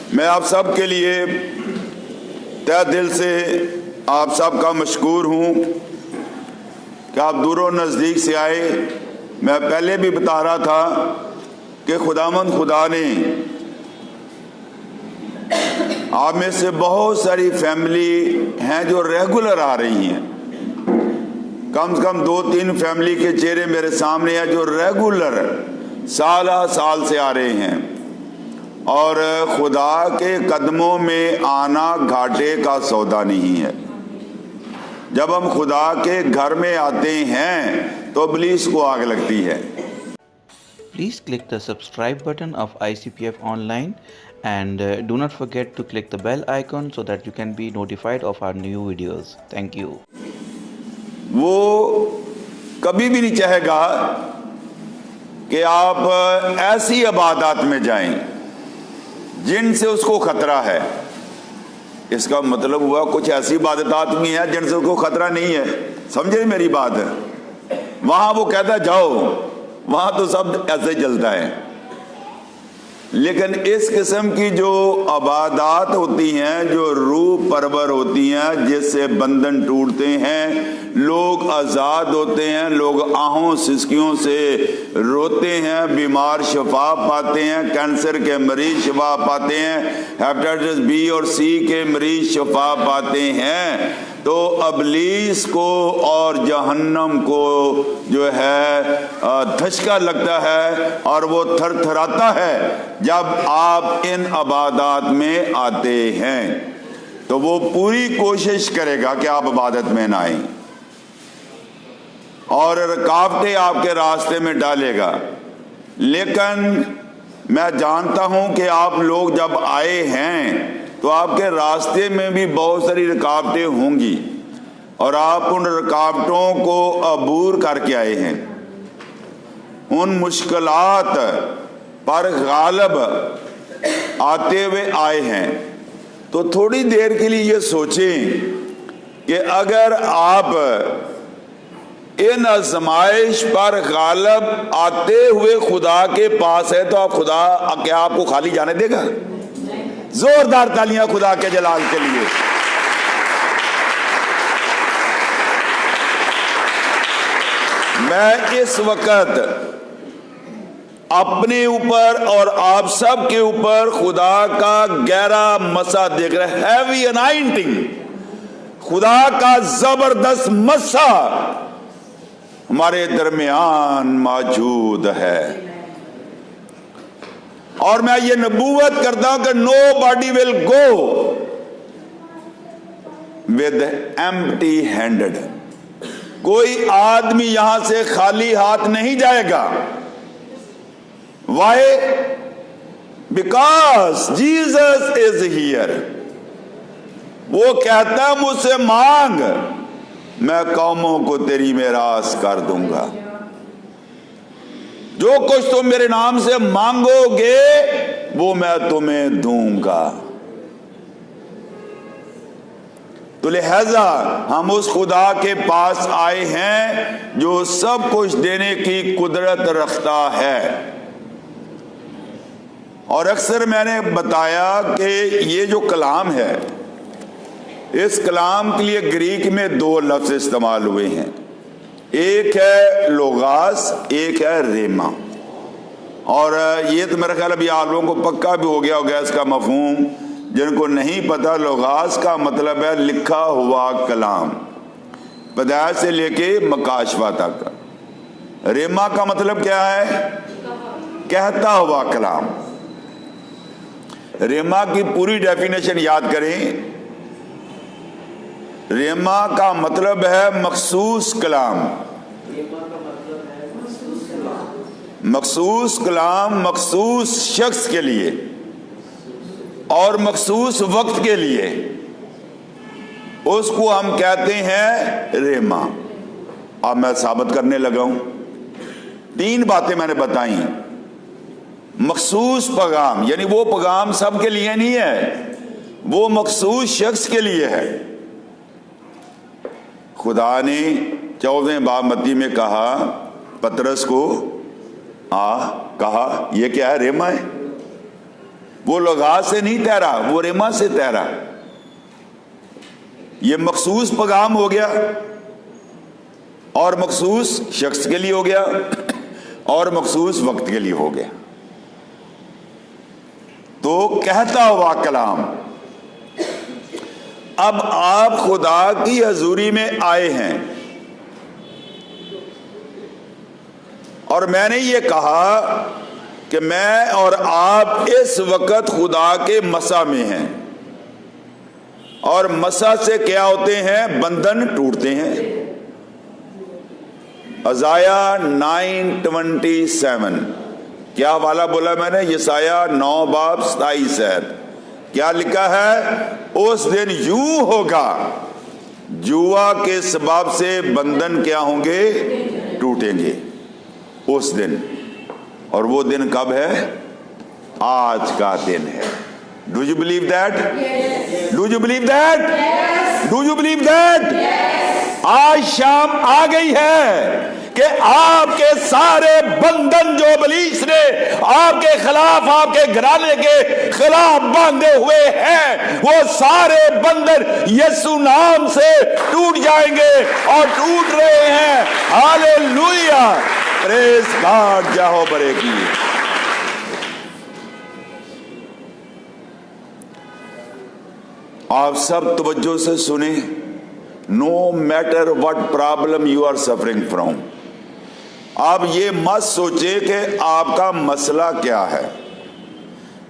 मैं आप सब के लिए तहे दिल से आप सब का मशकूर हूँ कि आप दूरों नज़दीक से आए। मैं पहले भी बता रहा था कि खुदावंद खुदा ने आप में से बहुत सारी फैमिली हैं जो रेगुलर आ रही हैं। कम से कम 2-3 फैमिली के चेहरे मेरे सामने हैं जो रेगुलर साल से आ रहे हैं। और खुदा के कदमों में आना घाटे का सौदा नहीं है। जब हम खुदा के घर में आते हैं तो इब्लीस को आग लगती है। Please click the subscribe button of ICPF Online and do not forget to click the bell icon so that you can be notified of our new videos. Thank you. वो कभी भी नहीं चाहेगा कि आप ऐसी इबादत में जाएं जिनसे उसको खतरा है। इसका मतलब हुआ कुछ ऐसी इबादत भी है जिनसे उसको खतरा नहीं है। समझे मेरी बात? वहां वो कहता जाओ, वहां तो सब ऐसे ही चलता है। लेकिन इस किस्म की जो इबादत होती हैं, जो रूह परवर होती हैं, जिससे बंधन टूटते हैं, लोग आज़ाद होते हैं, लोग आहों सिसकियों से रोते हैं, बीमार शिफा पाते हैं, कैंसर के मरीज शिफा पाते हैं, हेपेटाइटिस बी और सी के मरीज शिफा पाते हैं, तो इब्लीस को और जहन्नम को जो है धचका लगता है और वो थरथराता है जब आप इन इबादत में आते हैं। तो वो पूरी कोशिश करेगा कि आप इबादत में ना आए और रुकावटें आपके रास्ते में डालेगा। लेकिन मैं जानता हूं कि आप लोग जब आए हैं तो आपके रास्ते में भी बहुत सारी रुकावटें होंगी और आप उन रुकावटों को अबूर करके आए हैं, उन मुश्किलात पर गालिब आते हुए आए हैं। तो थोड़ी देर के लिए ये सोचें कि अगर आप इन आजमाइश पर गालिब आते हुए खुदा के पास है तो आप खुदा क्या आपको खाली जाने देगा? जोरदार तालियां खुदा के जलाल के लिए। मैं इस वक्त अपने ऊपर और आप सब के ऊपर खुदा का गहरा मसा देख रहे हैं। हैवी अनाइंटिंग, खुदा का जबरदस्त मसा हमारे दरमियान मौजूद है। और मैं ये नबूवत करता हूं कि nobody will go with empty handed. कोई आदमी यहां से खाली हाथ नहीं जाएगा। Why? Because Jesus is here. वो कहता है मुझसे मांग, मैं कौमों को तेरी मेरास कर दूंगा। जो कुछ तुम मेरे नाम से मांगोगे वो मैं तुम्हें दूंगा। तो लिहाजा हम उस खुदा के पास आए हैं जो सब कुछ देने की कुदरत रखता है। और अक्सर मैंने बताया कि ये जो कलाम है, इस कलाम के लिए ग्रीक में 2 लफ्ज इस्तेमाल हुए हैं। एक है लोगास, एक है रेमा। और ये तो मेरा ख्याल अभी आप लोगों को पक्का भी हो गया होगा इसका मफहूम। जिनको नहीं पता, लोगास का मतलब है लिखा हुआ कलाम, पैदाइश से लेके मकाशवा तक। रेमा का मतलब क्या है? कहता हुआ कलाम। रेमा की पूरी डेफिनेशन याद करें। रेमा का मतलब है मखसूस कलाम। मखसूस कलाम मखसूस शख्स के लिए और मखसूस वक्त के लिए, उसको हम कहते हैं रेमा। अब मैं साबित करने लगा हूं। 3 बातें मैंने बताई। मखसूस पैगाम यानी वो पैगाम सबके लिए नहीं है, वो मखसूस शख्स के लिए है। खुदा ने 14वें बाब मत्ती में कहा पतरस को, कहा ये क्या है? रेमा है। वो लगा से नहीं तैरा, वो रेमा से तैरा। ये मखसूस पैगाम हो गया और मखसूस शख्स के लिए हो गया और मखसूस वक्त के लिए हो गया। तो कहता हुआ कलाम, अब आप खुदा की हजूरी में आए हैं और मैंने ये कहा कि मैं और आप इस वक्त खुदा के मसा में हैं, और मसा से क्या होते हैं? बंधन टूटते हैं। अज़ाया 9:27 क्या वाला बोला मैंने? यसाया 9:27 क्या लिखा है? उस दिन यूं होगा, जुआ के सबब से बंधन क्या होंगे? टूटेंगे उस दिन। और वो दिन कब है? आज का दिन है। Do you believe that? Do you believe that? Do you believe that? आज शाम आ गई है कि आपके सारे बंधन जो इब्लीस ने आपके खिलाफ, आपके घराने के खिलाफ बांधे हुए हैं, वो सारे बंधन यीशु नाम से टूट जाएंगे और टूट रहे हैं। हालेलुया, प्रेज गॉड, जाहो बरे की। आप सब तवज्जो से सुने। No matter what problem you are suffering from, आप ये मत सोचे कि आपका मसला क्या है,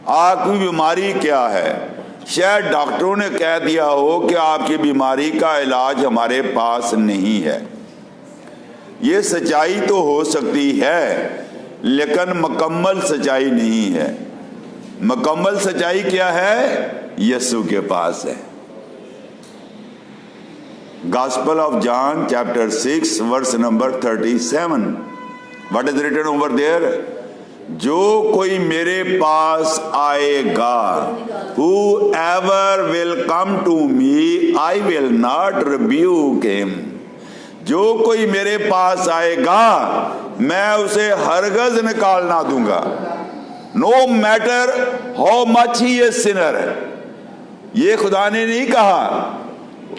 आपकी बीमारी क्या है। शायद डॉक्टरों ने कह दिया हो कि आपकी बीमारी का इलाज हमारे पास नहीं है। ये सच्चाई तो हो सकती है, लेकिन मुकम्मल सच्चाई नहीं है। मुकम्मल सच्चाई क्या है? यीशु के पास है। Gospel of John chapter 6 verse number 37, what is written over there? जो कोई मेरे पास आएगा, whoever will come to me, I will not rebuke him. जो कोई मेरे पास आएगा, मैं उसे हरगज निकाल ना दूंगा। No matter how much he is sinner, ये खुदा ने नहीं कहा।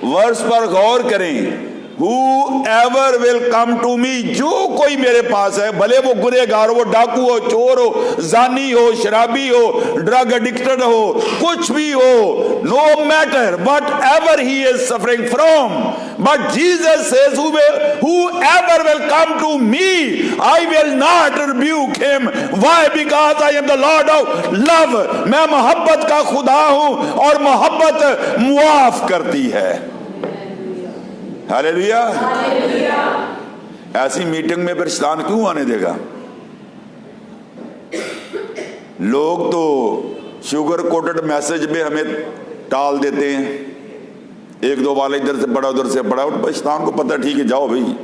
वर्ष पर गौर करें, Whoever will come to me, जो कोई मेरे पास है, भले वो गुनहगार हो, डाकू हो, चोर हो, जानी हो, शराबी हो, ड्रग एडिक्टेड हो, कुछ भी हो, no matter whatever he is suffering from, but Jesus says, whoever will come to me, I will not rebuke him. Why? Because I am the Lord of love. मैं मोहब्बत का खुदा हूं और मोहब्बत मुआफ करती है। हालेलुया। ऐसी मीटिंग में फिर शैतान क्यों आने देगा? लोग तो शुगर कोटेड मैसेज में हमें टाल देते हैं, एक दो वाला इधर से पढ़ा उधर से पढ़ा। शैतान को पता, ठीक है जाओ भाई,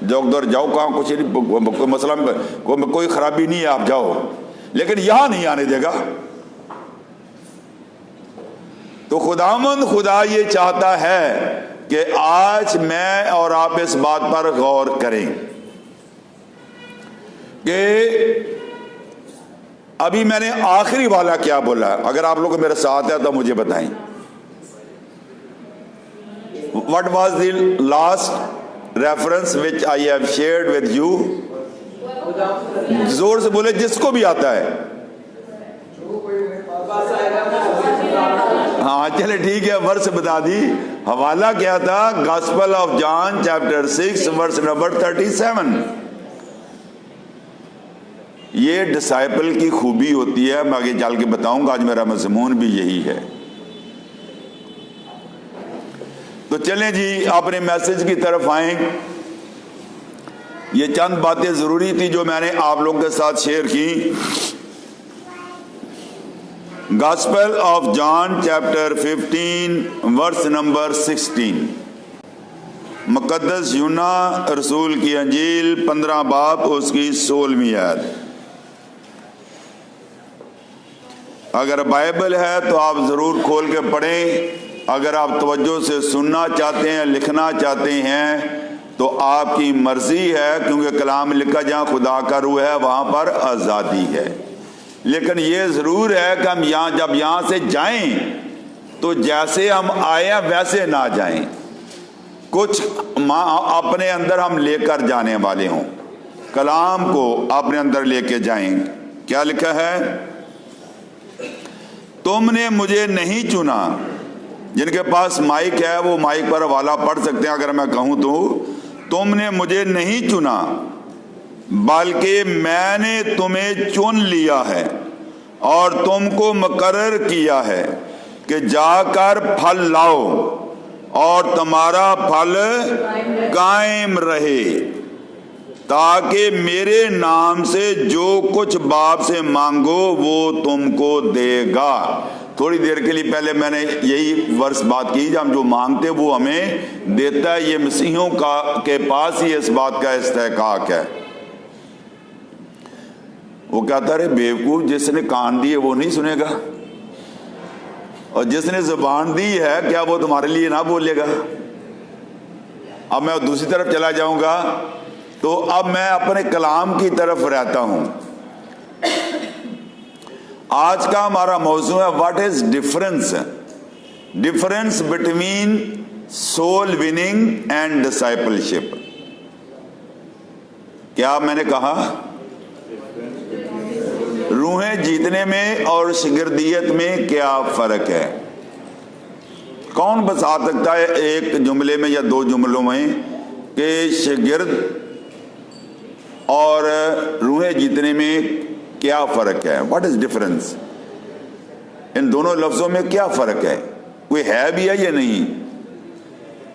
जाओ उधर जाओ, कहाँ कुछ नहीं, कोई मसला कोई खराबी नहीं है, आप जाओ, लेकिन यहां नहीं आने देगा। तो खुदावंद खुदा ये चाहता है कि आज मैं और आप इस बात पर गौर करें कि अभी मैंने आखिरी वाला क्या बोला। अगर आप लोग मेरे साथ है तो मुझे बताएं, what was the last reference which I have shared with you? जोर से बोले जिसको भी आता है। हाँ चले ठीक है, वर्ष बता दी। हवाला क्या था? Gospel of John chapter 6 verse number 37। ये डिसाइपल की खूबी होती है, मैं आगे चल के बताऊंगा। आज मेरा मज़मून भी यही है। तो चलें जी अपने मैसेज की तरफ आए। ये चंद बातें जरूरी थी जो मैंने आप लोगों के साथ शेयर की। Gospel of John chapter 15 verse number 16, मुकद्दस यूना रसूल की अंजील 15 बाब उसकी 16वीं आयत। अगर बाइबल है तो आप जरूर खोल के पढ़ें। अगर आप तवज्जो से सुनना चाहते हैं, लिखना चाहते हैं तो आपकी मर्जी है, क्योंकि कलाम लिखा जहाँ खुदा का रूह है वहां पर आज़ादी है। लेकिन ये ज़रूर है कि हम जब यहाँ से जाएं तो जैसे हम आए हैं वैसे ना जाएं, कुछ अपने अंदर हम लेकर जाने वाले हों, कलाम को अपने अंदर लेके जाएं। क्या लिखा है? तुमने मुझे नहीं चुना। जिनके पास माइक है वो माइक पर हवाला पढ़ सकते हैं अगर मैं कहूं तो। तुमने मुझे नहीं चुना बल्कि मैंने तुम्हें चुन लिया है और तुमको मुकर्रर किया है कि जाकर फल लाओ और तुम्हारा फल कायम रहे, ताकि मेरे नाम से जो कुछ बाप से मांगो वो तुमको देगा। थोड़ी देर के लिए पहले मैंने यही वर्ष बात की, जब हम जो मांगते वो हमें देता है। ये मसीहों के पास ही इस बात का इस्तेहकाक है। वो कहता है बेवकूफ, जिसने कान दिए वो नहीं सुनेगा, और जिसने जुबान दी है क्या वो तुम्हारे लिए ना बोलेगा? अब मैं दूसरी तरफ चला जाऊंगा तो अब मैं अपने कलाम की तरफ रहता हूं। आज का हमारा मौजू है what is difference between soul winning and discipleship. क्या मैंने कहा? रूहें जीतने में और शिगिर्दियत में क्या फर्क है? कौन बता सकता है एक जुमले में या दो जुमलों में कि शिगिर्द और रूहें जीतने में क्या फर्क है? What is difference? इन दोनों लफ्जों में क्या फर्क है? कोई है भी है या नहीं?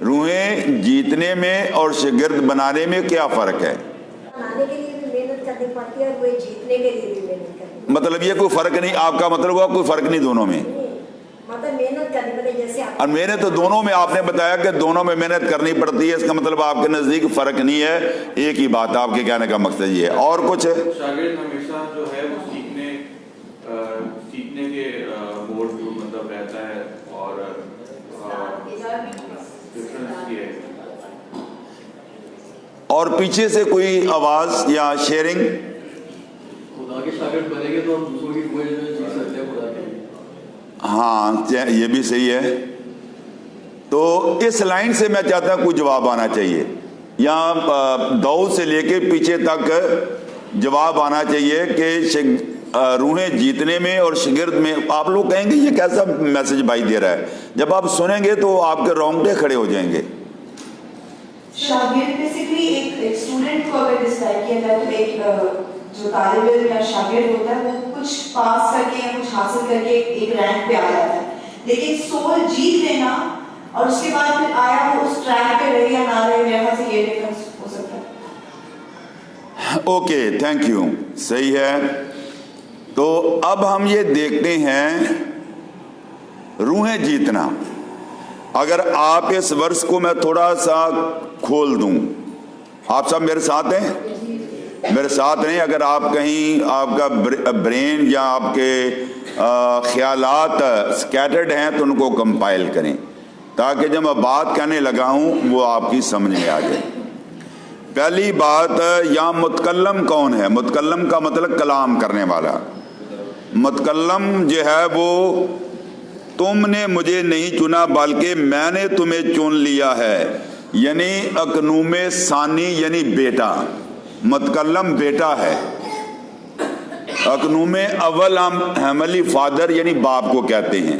रूहें जीतने में और शिगिर्द बनाने में क्या फर्क है? बनाने के लिए भी मेहनत करनी पड़ती है और रूहें जीतने के लिए भी मेहनत करनी। मतलब ये कोई फर्क नहीं, आपका मतलब हुआ कोई फर्क नहीं दोनों में? मतलब मेहनत करनी पड़ती है जैसे और मेहनत तो दोनों में, आपने बताया कि दोनों में मेहनत करनी पड़ती है, इसका मतलब आपके नजदीक फर्क नहीं है, एक ही बात है। आपके कहने का मकसद ये है। और कुछ है? शागिर्द हमेशा जो है वो सीखने के मोड में मतलब रहता है, और डिफरेंस ये है। और पीछे से कोई आवाज या शेयरिंग? खुदा के शागिर्द बनेंगे तो हम दूसरों की रूहें जो जी सकते हैं खुदा के। हाँ, ये भी सही है। तो इस लाइन से मैं चाहता हूं कोई जवाब आना चाहिए, यहाँ दाऊद से लेके पीछे तक जवाब आना चाहिए कि रूहें जीतने में और शिगिर्द में। आप लोग कहेंगे ये कैसा मैसेज भाई दे रहा है? जब आप सुनेंगे तो आपके रोंगटे खड़े हो जाएंगे। शागिर्द बेसिकली एक स्टूडेंट को अगर डिस्क्राइब किया जाए तो एक जो तालिब इल्म या शागिर्द होता है वो कुछ पास करके या कुछ हासिल करके एक रैंक पे आ जाता है, लेकिन सोल जीत लेना और उसके बाद फिर आया वो उस ट्रैक पे रहे या ना रहे, मेरे ख्याल से ये डिफरेंस हो सकता है। ओके, थैंक यू, सही है। तो अब हम ये देखते हैं रूहें जीतना। अगर आप इस वर्ष को मैं थोड़ा सा खोल दूं, आप सब मेरे साथ हैं? मेरे साथ नहीं, अगर आप कहीं आपका ब्रेन या आपके ख्यालात स्कैटर्ड हैं तो उनको कंपाइल करें, ताकि जब मैं बात कहने लगा हूं वो आपकी समझ में आ जाए। पहली बात, यहाँ मुतकल्लम कौन है? मुतकल्लम का मतलब कलाम करने वाला। मुतकल्लम जो है वो तुमने मुझे नहीं चुना बल्कि मैंने तुम्हें चुन लिया है, यानी अकनूमे सानी यानी बेटा। मुतकल्लम बेटा है। अकनूमे अव्वल हम हमली फादर यानी बाप को कहते हैं,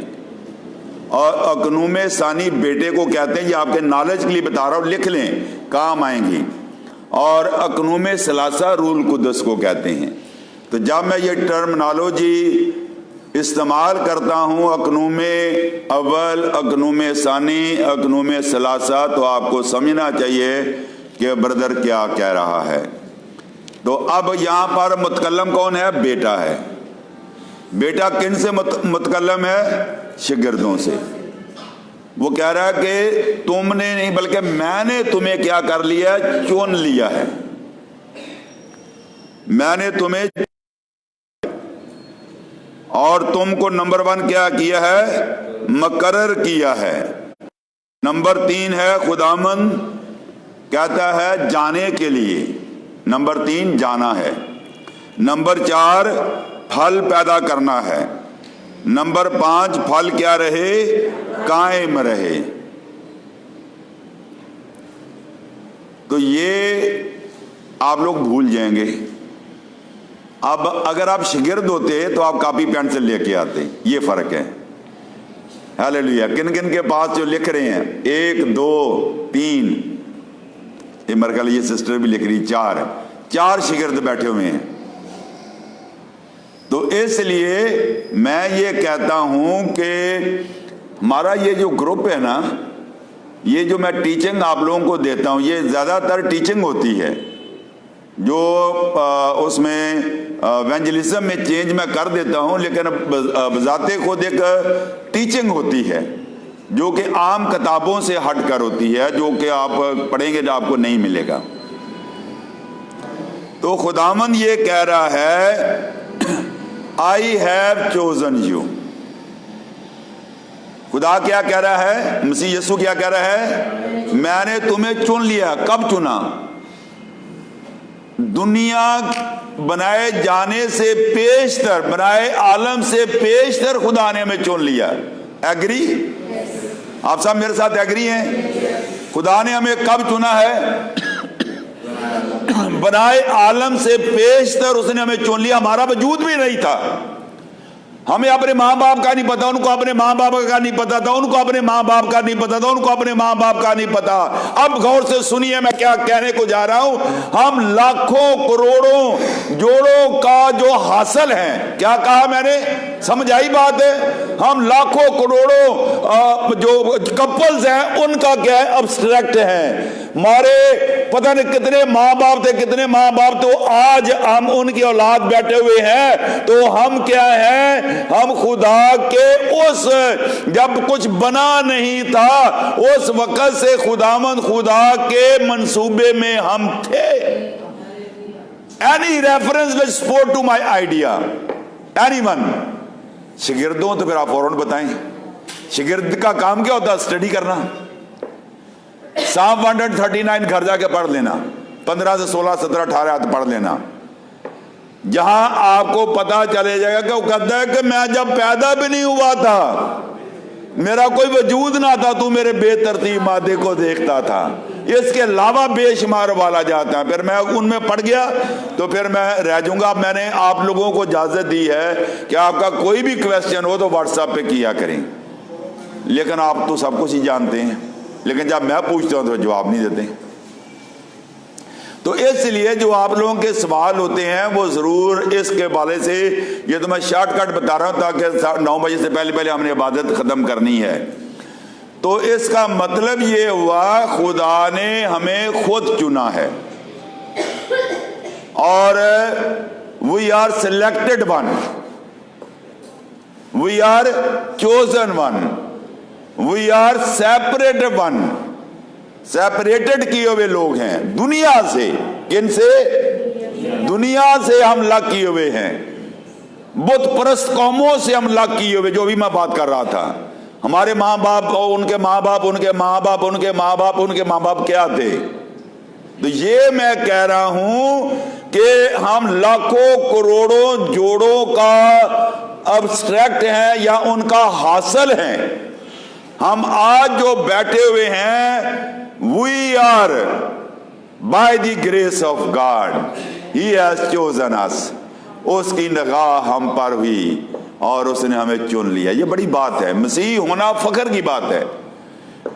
और अकनूमे सानी बेटे को कहते हैं। ये आपके नॉलेज के लिए बता रहा हूँ, लिख लें, काम आएंगी। और अकनूमे सलासा रूल कुदस को कहते हैं। तो जब मैं ये टर्मिनोलॉजी इस्तेमाल करता हूँ, अकनूमे अव्वल, अकनूमे सानी, अकनूमे सलासा, तो आपको समझना चाहिए कि ब्रदर क्या कह रहा है। तो अब यहाँ पर मुतकल्लम कौन है? बेटा है। बेटा किन से मुतकल्लम है? शिगिर्दों से। वो कह रहा है कि तुमने नहीं बल्कि मैंने तुम्हें क्या कर लिया? चुन लिया है। मैंने तुम्हें और तुमको नंबर 1 क्या किया है? मुकर्रर किया है। नंबर 3 है खुदामंद कहता है जाने के लिए। नंबर 3 जाना है। नंबर 4 फल पैदा करना है। नंबर 5, फल क्या रहे? कायम रहे। तो ये आप लोग भूल जाएंगे। अब अगर आप शागिर्द होते तो आप कॉपी पेंसिल लेके आते, ये फर्क है। हालेलुया। किन किन के पास जो लिख रहे हैं? 1 2 3, ये मेरे ख्याल ये सिस्टर भी लिख रही, 4 शागिर्द बैठे हुए हैं। तो इसलिए मैं ये कहता हूं कि हमारा ये जो ग्रुप है ना, ये जो मैं टीचिंग आप लोगों को देता हूं, ये ज़्यादातर टीचिंग होती है। जो उसमें इवेंजलिज्म में चेंज मैं कर देता हूं, लेकिन बजाते खुद एक टीचिंग होती है जो कि आम किताबों से हटकर होती है, जो कि आप पढ़ेंगे तो आपको नहीं मिलेगा। तो खुदावंद ये कह रहा है, आई हैव चोजन यू। खुदा क्या कह रहा है? मसीह यीशु क्या कह रहा है? मैंने तुम्हें चुन लिया। कब चुना? दुनिया बनाए जाने से पेशतर, बनाए आलम से पेशतर खुदा ने हमें चुन लिया। एग्री? आप सब मेरे साथ एग्री हैं? खुदा ने हमें कब चुना है? बनाए आलम से पेशतर उसने हमें चुन लिया। हमारा वजूद भी नहीं था, हमें अपने माँ बाप का नहीं पता, उनको अपने माँ बाप का नहीं पता था, उनको अपने माँ बाप का नहीं पता था, उनको अपने माँ बाप का नहीं पता। अब गौर से सुनिए मैं क्या कहने को जा रहा हूं। हम लाखों करोड़ों जोड़ों का जो हासिल है, क्या कहा मैंने? समझ आई बात है? हम लाखों करोड़ों जो कपल्स हैं उनका क्या है? अब्स्ट्रैक्ट है। हमारे पता नहीं कितने माँ बाप थे, कितने माँ बाप, तो आज हम उनकी औलाद बैठे हुए हैं। तो हम क्या हैं? हम खुदा के उस, जब कुछ बना नहीं था उस वक्त से खुदावंद खुदा के मंसूबे में हम थे। Any reference will support to my idea? Anyone? शागिर्दों तो फिर आप फौरन बताएं, शागिर्द का काम क्या होता है? स्टडी करना। साम 139 घर जाके पढ़ लेना, 15 से 16 17 18 आयत पढ़ लेना, जहां आपको पता चले जाएगा कि वो कहता है कि मैं जब पैदा भी नहीं हुआ था, मेरा कोई वजूद ना था, तू मेरे बेतरतीब मादे को देखता था। इसके अलावा बेशुमार वाला जाता है। फिर मैं उनमें पड़ गया तो फिर मैं रह जाऊंगा। मैंने आप लोगों को इजाजत दी है कि आपका कोई भी क्वेश्चन हो तो व्हाट्सएप पे किया करें, लेकिन आप तो सब कुछ ही जानते हैं, लेकिन जब मैं पूछता हूं तो जवाब नहीं देते। तो इसलिए जो आप लोगों के सवाल होते हैं वो जरूर इसके बारे से, ये तो मैं शॉर्टकट बता रहा हूं ताकि 9 बजे से पहले पहले हमने इबादत खत्म करनी है। तो इसका मतलब ये हुआ खुदा ने हमें खुद चुना है और we are selected one, we are chosen one, we are separate one. Separated किए हुए लोग हैं दुनिया से। किन से? दुनिया से हम अलग किए हुए हैं, बुत परस्त कौमों से हम अलग किए हुए। जो भी मैं बात कर रहा था, हमारे माँ बाप और उनके माँ बाप, उनके माँ बाप, उनके माँ बाप, उनके माँ बाप क्या थे? तो ये मैं कह रहा हूं कि हम लाखों करोड़ों जोड़ों का अब्स्ट्रैक्ट हैं या उनका हासिल हैं। हम आज जो बैठे हुए हैं, we are by the grace of God, he has chosen us. उसकी निगाह हम पर हुई और उसने हमें चुन लिया। ये बड़ी बात है। मसीह होना फख्र की बात है।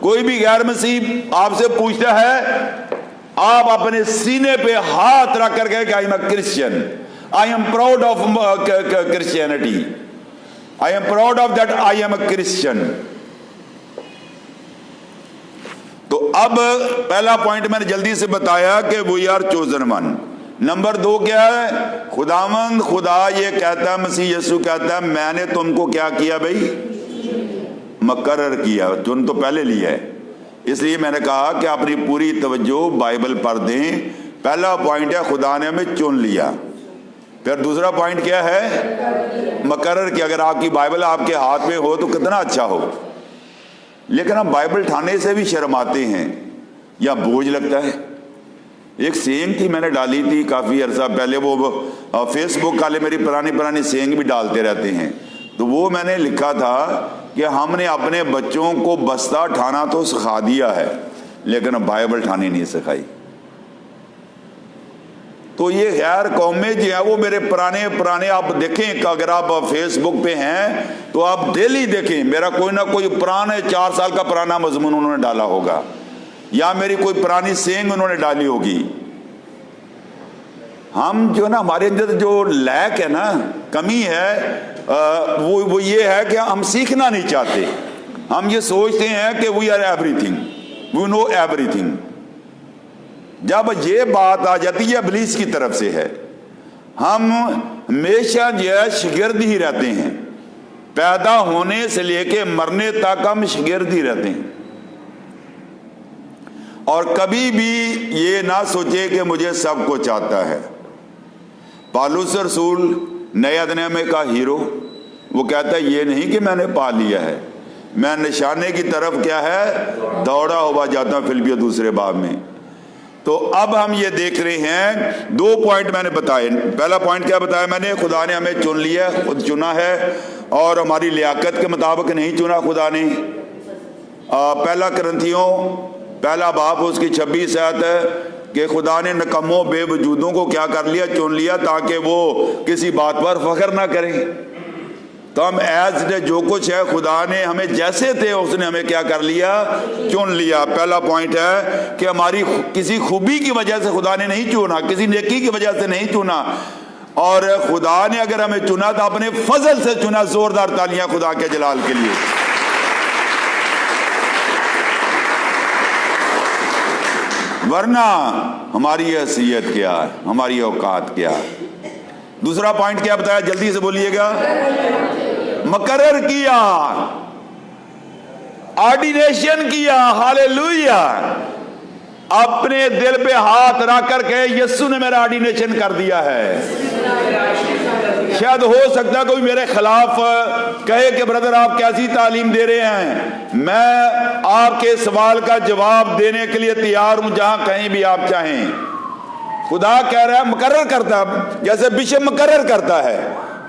कोई भी गैर मसीह आपसे पूछता है, आप अपने सीने पे हाथ रख कर कहे I am a Christian, I am proud of Christianity, I am proud of that I am a Christian. तो अब पहला पॉइंट मैंने जल्दी से बताया कि we are chosen one. Number 2 क्या है? खुदावंद खुदा ये कहता है, मसीह यीशु कहता है, मैंने तुमको क्या किया भाई? मुकर्रर किया। चुन तो पहले लिया है, इसलिए मैंने कहा कि अपनी पूरी तवज्जो बाइबल पर दें। पहला पॉइंट है खुदा ने हमें चुन लिया। फिर दूसरा पॉइंट क्या है? मुकर्रर किया। अगर आपकी बाइबल आपके हाथ में हो तो कितना अच्छा हो, लेकिन हम बाइबल ठाने से भी शर्माते हैं या बोझ लगता है। एक सेंग थी, मैंने डाली थी काफ़ी अरसा पहले, वो फेसबुक वाले मेरी पुरानी सेंग भी डालते रहते हैं। तो वो मैंने लिखा था कि हमने अपने बच्चों को बस्ता ठाना तो सिखा दिया है, लेकिन बाइबल ठानी नहीं सिखाई। तो ये गैर कौमें जो है वो मेरे पुराने आप देखें, अगर आप फेसबुक पे हैं तो आप डेली देखें, मेरा कोई ना कोई पुराने 4 साल का पुराना मजमून उन्होंने डाला होगा, या मेरी कोई पुरानी सेंग उन्होंने डाली होगी। हम जो ना, हमारे अंदर जो लैक है ना, कमी है, वो ये है कि हम सीखना नहीं चाहते। हम ये सोचते हैं कि we are everything, we know everything. जब ये बात आ जाती है इब्लीस की तरफ से है, हम हमेशा जो है शागिर्द ही रहते हैं, पैदा होने से लेके मरने तक हम शागिर्द ही रहते हैं। और कभी भी ये ना सोचे कि मुझे सब कुछ आता है। पौलुस रसूल नए अधिनियम का हीरो, वो कहता है ये नहीं कि मैंने पा लिया है, मैं निशाने की तरफ क्या है, दौड़ा हुआ जाता हूं, फिलिपियों 2 बाब में। तो अब हम ये देख रहे हैं, 2 पॉइंट मैंने बताए। पहला पॉइंट क्या बताया मैंने, खुदा ने हमें चुन लिया, खुद चुना है, और हमारी लियाकत के मुताबिक नहीं चुना खुदा ने। पहला करंथियों 1 बाब उसकी 26 आयत है कि खुदा ने नकम्मों बेवजूदों को क्या कर लिया, चुन लिया, ताकि वो किसी बात पर फख्र ना करें। तो हम एज ने जो कुछ है, खुदा ने हमें जैसे थे उसने हमें क्या कर लिया, चुन लिया। पहला पॉइंट है कि हमारी किसी खूबी की वजह से खुदा ने नहीं चुना, किसी नेकी की वजह से नहीं चुना, और खुदा ने अगर हमें चुना तो अपने फजल से चुना। जोरदार तालियां खुदा के जलाल के लिए। वरना हमारी हैसियत क्या है, हमारी औकात क्या है। दूसरा पॉइंट क्या बताया, जल्दी से बोलिएगा। मुकर्रर किया, ऑर्डिनेशन किया। हालेलुया। अपने दिल पे हाथ रख करके यीशु ने मेरा ऑर्डिनेशन कर दिया है। शायद हो सकता है कोई मेरे खिलाफ कहे कि ब्रदर आप कैसी तालीम दे रहे हैं। मैं आपके सवाल का जवाब देने के लिए तैयार हूं, जहां कहीं भी आप चाहें। खुदा कह रहा है, मुकर्रर करता है, जैसे बिशप मुकर्रर करता है।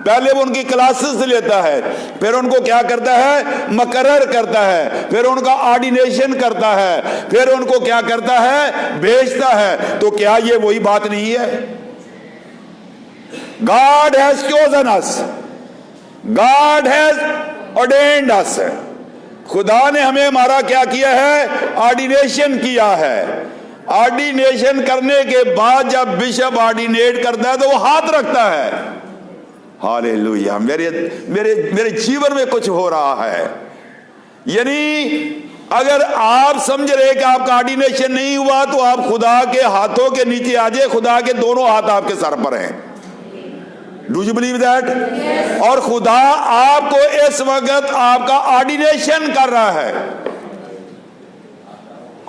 पहले वो उनकी क्लासेस लेता है, फिर उनको क्या करता है, मुकर्रर करता है, फिर उनका ऑर्डिनेशन करता है, फिर उनको क्या करता है, भेजता है। तो क्या ये वही बात नहीं है? God has chosen us, God has ordained us। खुदा ने हमें हमारा क्या किया है, ऑर्डिनेशन किया है। ऑर्डिनेशन करने के बाद जब बिशप ऑर्डिनेट करता है तो वो हाथ रखता है। हालेलुया। मेरे जीवन में कुछ हो रहा है। यानी अगर आप समझ रहे कि आपका ऑर्डिनेशन नहीं हुआ तो आप खुदा के हाथों के नीचे आ जाए। खुदा के दोनों हाथ आपके सर पर हैं। Do you believe that? और खुदा आपको इस वक्त आपका ऑर्डिनेशन कर रहा है,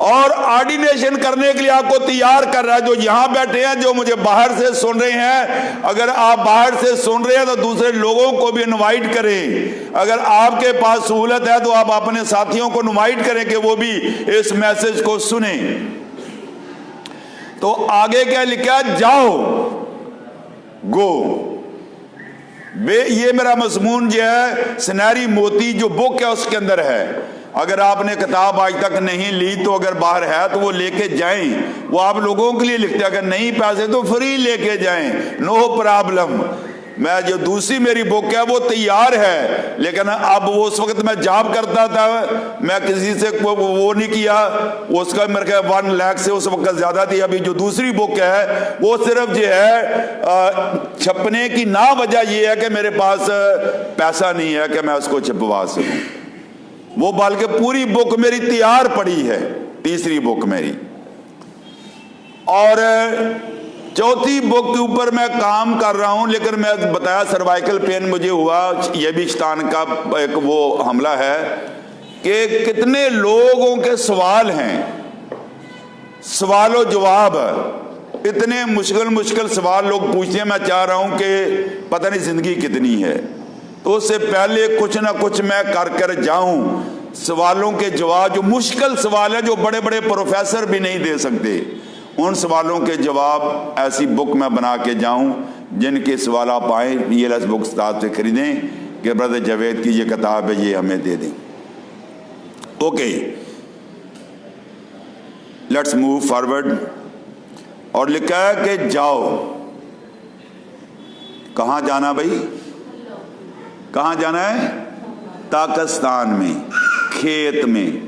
और ऑर्डिनेशन करने के लिए आपको तैयार कर रहा है। जो यहां बैठे हैं, जो मुझे बाहर से सुन रहे हैं, अगर आप बाहर से सुन रहे हैं तो दूसरे लोगों को भी इनवाइट करें। अगर आपके पास सहूलत है तो आप अपने साथियों को इनवाइट करें कि वो भी इस मैसेज को सुने। तो आगे क्या लिखा, जाओ, गो। ये मेरा मजमून जो है, सुनहरी मोती जो बुक है उसके अंदर है। अगर आपने किताब आज तक नहीं ली तो अगर बाहर है तो वो लेके जाएं। वो आप लोगों के लिए लिखते हैं, अगर नहीं पैसे तो फ्री लेके जाएं, नो प्रॉब्लम। मैं जो दूसरी मेरी बुक है वो तैयार है, लेकिन अब वो उस वक्त मैं जॉब करता था, मैं किसी से वो नहीं किया। उसका मेरे ख्याल 1 लाख से उस वक्त ज्यादा थी। अभी जो दूसरी बुक है वो सिर्फ जो है छपने की ना वजह ये है कि मेरे पास पैसा नहीं है कि मैं उसको छपवा सकूं। वो बल्कि पूरी बुक मेरी तैयार पड़ी है, तीसरी बुक मेरी। और चौथी बुक के ऊपर मैं काम कर रहा हूं, लेकिन मैं बताया सर्वाइकल पेन मुझे हुआ। यह भी शैतान का एक वो हमला है कि कितने लोगों के सवाल हैं, सवालो जवाब, इतने मुश्किल सवाल लोग पूछते हैं। मैं चाह रहा हूं कि पता नहीं जिंदगी कितनी है, तो उससे पहले कुछ ना कुछ मैं कर जाऊं। सवालों के जवाब, जो मुश्किल सवाल है, जो बड़े बड़े प्रोफेसर भी नहीं दे सकते, उन सवालों के जवाब ऐसी बुक में बना के जाऊं जिनके सवाल आप आए PLS बुक स्टाफ से खरीदें कि ब्रदर जावेद की ये किताब है, ये हमें दे दें। Okay, let's move forward. और लिखा है कि जाओ, कहाँ जाना भाई, कहाँ जाना है? पाकिस्तान में, खेत में।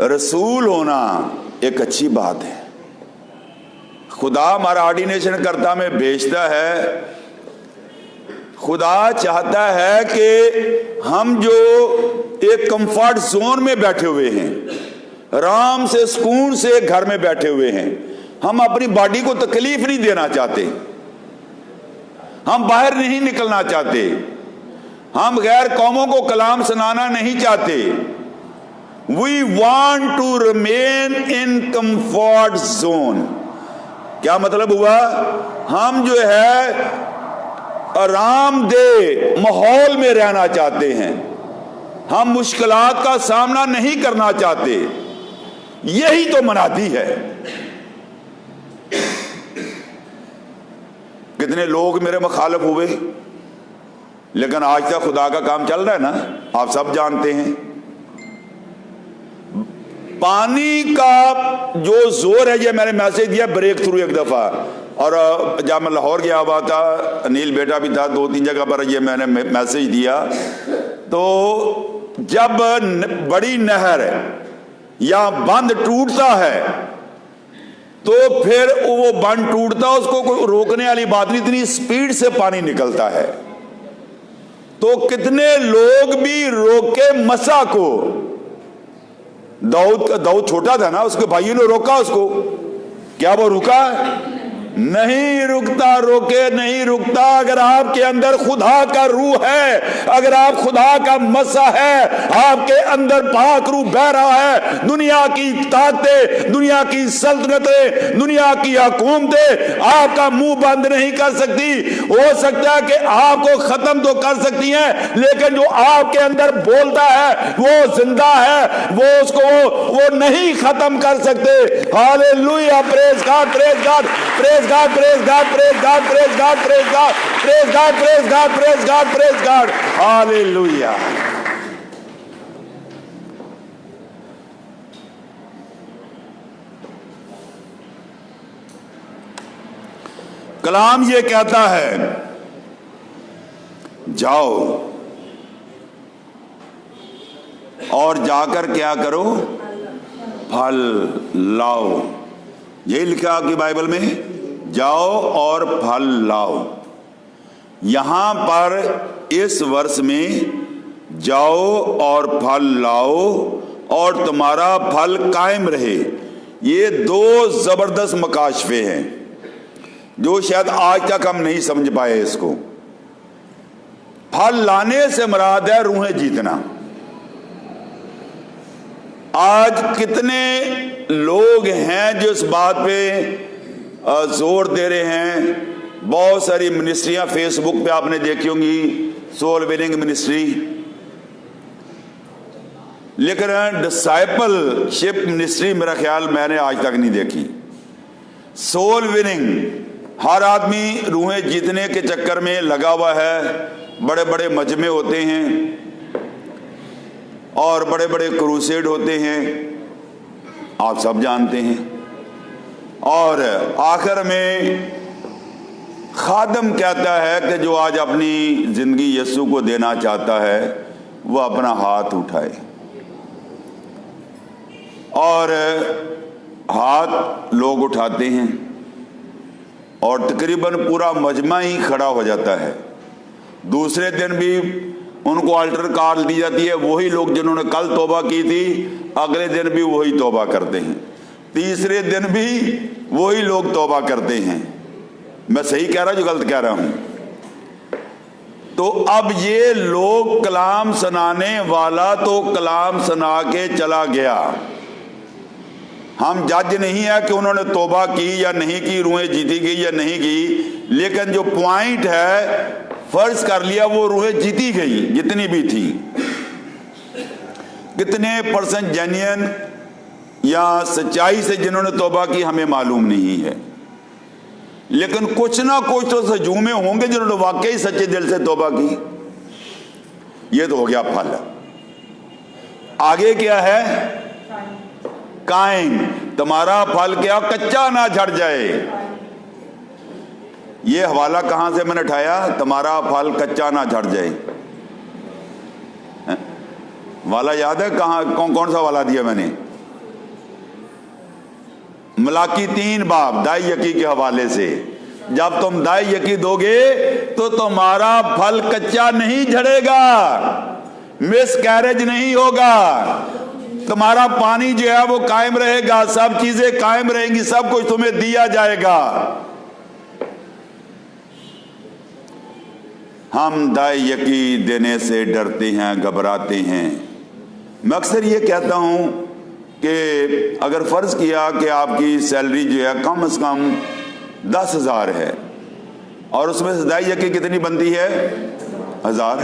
रसूल होना एक अच्छी बात है। खुदा हमारा ऑर्डिनेशन करता में भेजता है। खुदा चाहता है कि हम जो एक कंफर्ट जोन में बैठे हुए हैं, आराम से सुकून से घर में बैठे हुए हैं, हम अपनी बॉडी को तकलीफ नहीं देना चाहते, हम बाहर नहीं निकलना चाहते, हम गैर कौमों को कलाम सुनाना नहीं चाहते। We want to remain in comfort zone. क्या मतलब हुआ? हम जो है आरामदेह माहौल में रहना चाहते हैं, हम मुश्किलात का सामना नहीं करना चाहते। यही तो मनाती है। कितने लोग मेरे मुखालिफ हुए, लेकिन आज तक खुदा का काम चल रहा है ना, आप सब जानते हैं। पानी का जो जोर है, ये मैंने मैसेज दिया ब्रेक थ्रू एक दफा, और जब मैं लाहौर गया हुआ था, अनिल बेटा भी था, 2-3 जगह पर ये मैंने मैसेज दिया। तो जब बड़ी नहर या बंद टूटता है तो फिर वो बंद टूटता, उसको कोई रोकने वाली बात नहीं, इतनी स्पीड से पानी निकलता है। तो कितने लोग भी रोके मसा को। दाऊद छोटा था ना, उसके भाइयों ने रोका उसको, क्या वो रुका? नहीं रुकता, रोके नहीं रुकता। अगर आपके अंदर खुदा का रूह है, अगर आप खुदा का मसा है, आपके अंदर पाक रूह बह रहा है, दुनिया की ताकतें, दुनिया की सल्तनतें, दुनिया की हुकूमतें आपका मुंह बंद नहीं कर सकती। हो सकता है कि आपको खत्म तो कर सकती हैं, लेकिन जो आपके अंदर बोलता है वो जिंदा है, वो उसको वो नहीं खत्म कर सकते। Hallelujah, praise God, praise God, praise God, praise God, praise God, praise God, praise God, praise God, praise God, praise God, praise God, hallelujah। कलाम ये कहता है जाओ और जाकर क्या करो? फल लाओ। यही लिखा आपकी बाइबल में, जाओ और फल लाओ। यहां पर इस वर्ष में जाओ और फल लाओ और तुम्हारा फल कायम रहे, ये 2 जबरदस्त मकाशफे हैं जो शायद आज तक हम नहीं समझ पाए इसको। फल लाने से मुराद है रूहें जीतना। आज कितने लोग हैं जो इस बात पे जोर दे रहे हैं। बहुत सारी मिनिस्ट्रियां फेसबुक पे आपने देखी होंगी, सोल विनिंग मिनिस्ट्री, लेकिन डिसाइपलशिप मिनिस्ट्री मेरा ख्याल मैंने आज तक नहीं देखी। सोल विनिंग, हर आदमी रूहें जीतने के चक्कर में लगा हुआ है। बड़े बड़े मजमे होते हैं और बड़े बड़े क्रूसेड होते हैं, आप सब जानते हैं। और आखिर में खादम कहता है कि जो आज अपनी जिंदगी यीशु को देना चाहता है वो अपना हाथ उठाए, और हाथ लोग उठाते हैं और तकरीबन पूरा मजमा ही खड़ा हो जाता है। दूसरे दिन भी उनको अल्टर कॉल दी जाती है, वही लोग जिन्होंने कल तौबा की थी अगले दिन भी वही तौबा करते हैं, तीसरे दिन भी वही लोग तौबा करते हैं। मैं सही कह रहा हूं जो गलत कह रहा हूं? तो अब ये लोग कलाम सुनाने वाला तो कलाम सुना के चला गया। हम जज नहीं है कि उन्होंने तौबा की या नहीं की, रूहें जीती गई या नहीं की, लेकिन जो पॉइंट है फर्ज कर लिया वो रूहें जीती गई जितनी भी थी। कितने % जेन्युइन या सच्चाई से जिन्होंने तौबा की हमें मालूम नहीं है, लेकिन कुछ ना कुछ तो सजूमे होंगे जिन्होंने वाकई सच्चे दिल से तौबा की। ये तो हो गया फल। आगे क्या है? कायम, तुम्हारा फल क्या? कच्चा ना झड़ जाए। ये हवाला कहां से मैंने उठाया? तुम्हारा फल कच्चा ना झड़ जाए। वाला याद है? कहां कौन सा वाला दिया मैंने? मलाकी 3 बाब दाई यकी के हवाले से। जब तुम दाई यकी दोगे तो तुम्हारा फल कच्चा नहीं झड़ेगा, मिस कैरेज नहीं होगा, तुम्हारा पानी जो है वो कायम रहेगा, सब चीजें कायम रहेंगी, सब कुछ तुम्हें दिया जाएगा। हम दाई यकी देने से डरते हैं, घबराते हैं। मैं अक्सर ये कहता हूं कि अगर फर्ज किया कि आपकी सैलरी जो है कम से कम 10,000 है और उसमें से दाई यकी कितनी बनती है? 1000।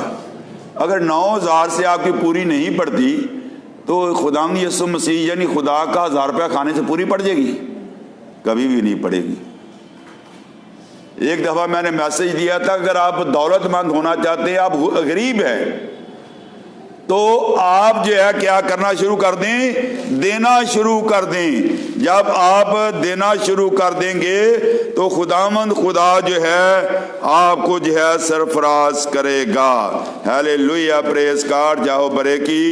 अगर 9,000 से आपकी पूरी नहीं पड़ती तो खुदाम यसु मसीह यानी खुदा का 1000 रुपया खाने से पूरी पड़ जाएगी? कभी भी नहीं पड़ेगी। एक दफा मैंने मैसेज दिया था, अगर आप दौलतमंद होना चाहते हैं, आप गरीब हैं, तो आप जो है क्या करना शुरू कर दें? देना शुरू कर दें। जब आप देना शुरू कर देंगे तो खुदामंद खुदा जो है आपको जो है सरफराज करेगा। हालेलुया, प्रेज गॉड, जाओ बरे की।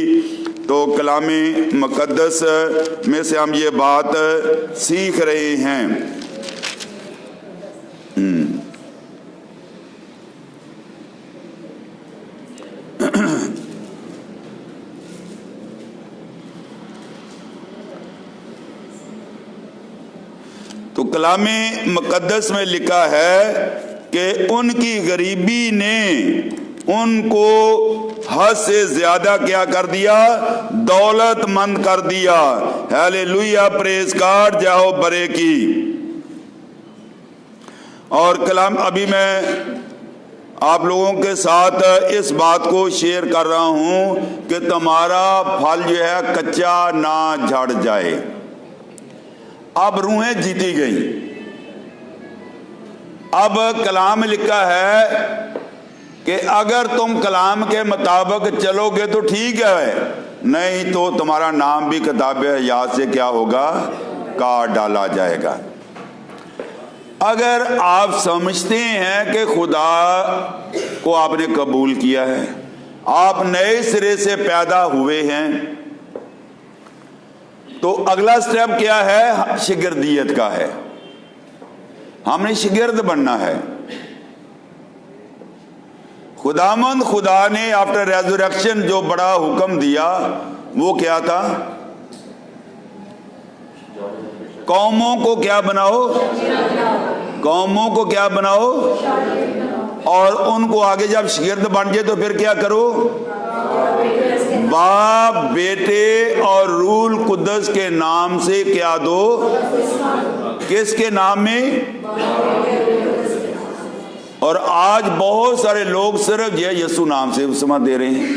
तो कलामे मुकद्दस में से हम ये बात सीख रहे हैं। तो कलामे मुकद्दस में लिखा है कि उनकी गरीबी ने उनको हद से ज्यादा क्या कर दिया? दौलतमंद कर दिया। हालेलुया, प्रेज गॉड, जाओ बरे की। और कलाम अभी मैं आप लोगों के साथ इस बात को शेयर कर रहा हूं कि तुम्हारा फल जो है कच्चा ना झड़ जाए। अब रूहें जीती गई। अब कलाम लिखा है कि अगर तुम कलाम के मुताबिक चलोगे तो ठीक है, नहीं तो तुम्हारा नाम भी किताब हयात से क्या होगा? काट डाला जाएगा। अगर आप समझते हैं कि खुदा को आपने कबूल किया है, आप नए सिरे से पैदा हुए हैं, तो अगला स्टेप क्या है? शिगिर्दियत का है। हमने शिगिर्द बनना है। खुदामंद खुदा ने आफ्टर रेजरेक्शन जो बड़ा हुक्म दिया वो क्या था? कौमों को क्या बनाओ? कौमों को क्या बनाओ? और उनको आगे जब शिगिर्द बन जाए तो फिर क्या करो? बाप, बेटे और रूल कुद्दस के नाम से क्या दो? किसके नाम में? और आज बहुत सारे लोग सिर्फ ये यीशु नाम से उपसमा दे रहे हैं,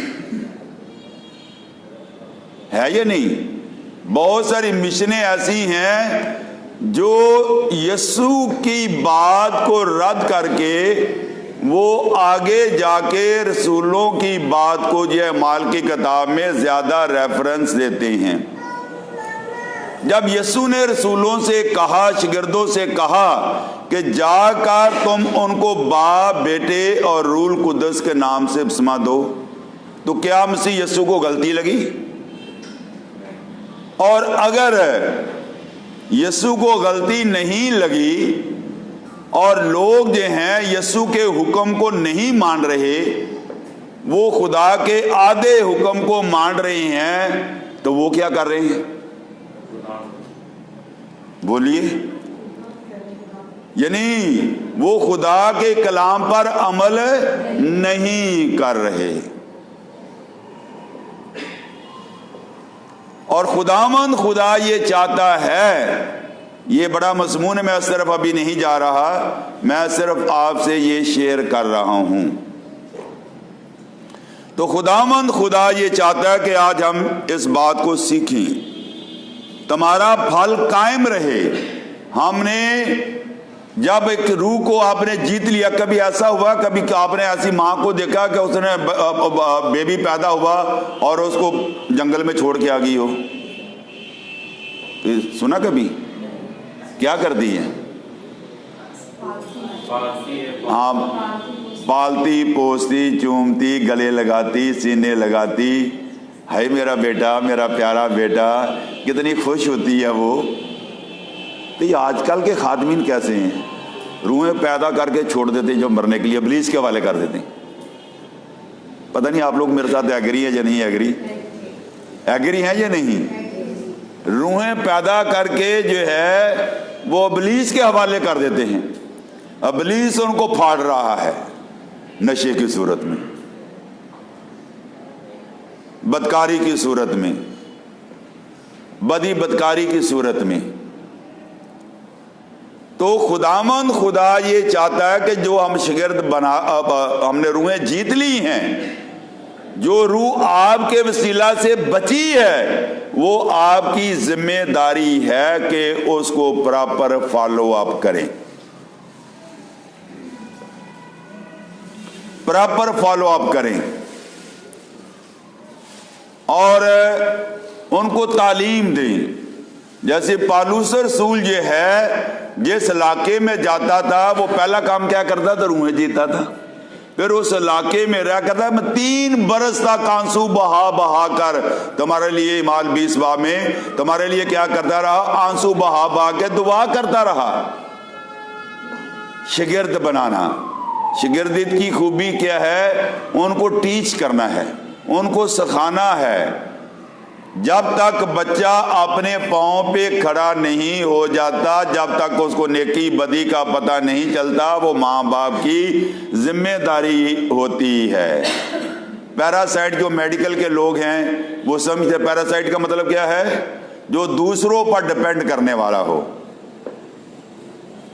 है ये नहीं? बहुत सारी मिशनें ऐसी हैं जो यीशु की बात को रद्द करके वो आगे जाके रसूलों की बात को जो है माल की किताब में ज्यादा रेफरेंस देते हैं। जब यीशु ने रसूलों से कहा, शिगिर्दों से कहा कि जाकर तुम उनको बाप, बेटे और रूल कुद्दस के नाम से बपतिस्मा दो, तो क्या मसीह यीशु को गलती लगी? और अगर यीशु को गलती नहीं लगी और लोग जो हैं यीशु के हुक्म को नहीं मान रहे, वो खुदा के आधे हुक्म को मान रहे हैं, तो वो क्या कर रहे हैं? बोलिए। यानी वो खुदा के कलाम पर अमल नहीं कर रहे। और खुदामंद खुदा ये चाहता है, ये बड़ा मज़मून है, मैं सिर्फ अभी नहीं जा रहा, मैं सिर्फ आपसे ये शेयर कर रहा हूं। तो खुदामंद खुदा ये चाहता है कि आज हम इस बात को सीखें तुम्हारा फल कायम रहे। हमने जब एक रूह को आपने जीत लिया, कभी ऐसा हुआ, कभी आपने ऐसी माँ को देखा कि उसने बेबी पैदा हुआ और उसको जंगल में छोड़ के आ गई हो? सुना कभी? क्या करती है? हाँ, पालती पोसती चूमती गले लगाती सीने लगाती, है मेरा बेटा मेरा प्यारा बेटा, कितनी खुश होती है वो। तो ये आजकल के खादमीन कैसे हैं? रूहें पैदा करके छोड़ देते हैं जो मरने के लिए, इब्लीस के हवाले कर देते हैं। पता नहीं आप लोग मेरे साथ एग्री है या नहीं एग्री? एग्री है या नहीं? रूहें पैदा करके जो है वो इब्लीस के हवाले कर देते हैं। इब्लीस उनको फाड़ रहा है नशे की सूरत में, बदकारी की सूरत में, बदकारी की सूरत में। तो खुदामंद खुदा ये चाहता है कि जो हम शागिर्द बना, हमने रूहें जीत ली हैं, जो रूह आपके वसीला से बची है, वो आपकी जिम्मेदारी है कि उसको प्रॉपर फॉलो अप करें, प्रॉपर फॉलो अप करें और उनको तालीम दें। जैसे पालूस रसूल जो है जिस इलाके में जाता था, वो पहला काम क्या करता था? रूहें जीता था। फिर उस इलाके में रह करता, मैं 3 बरस तक आंसू बहा बहा कर तुम्हारे लिए, इमाल 20 बाब में तुम्हारे लिए क्या करता रहा? आंसू बहा बहा के दुआ करता रहा। शागिर्द बनाना, शागिर्दियत की खूबी क्या है? उनको टीच करना है, उनको सिखाना है। जब तक बच्चा अपने पाँव पे खड़ा नहीं हो जाता, जब तक उसको नेकी बदी का पता नहीं चलता, वो माँ बाप की जिम्मेदारी होती है। पैरासाइट जो मेडिकल के लोग हैं वो समझते, पैरासाइट का मतलब क्या है? जो दूसरों पर डिपेंड करने वाला हो।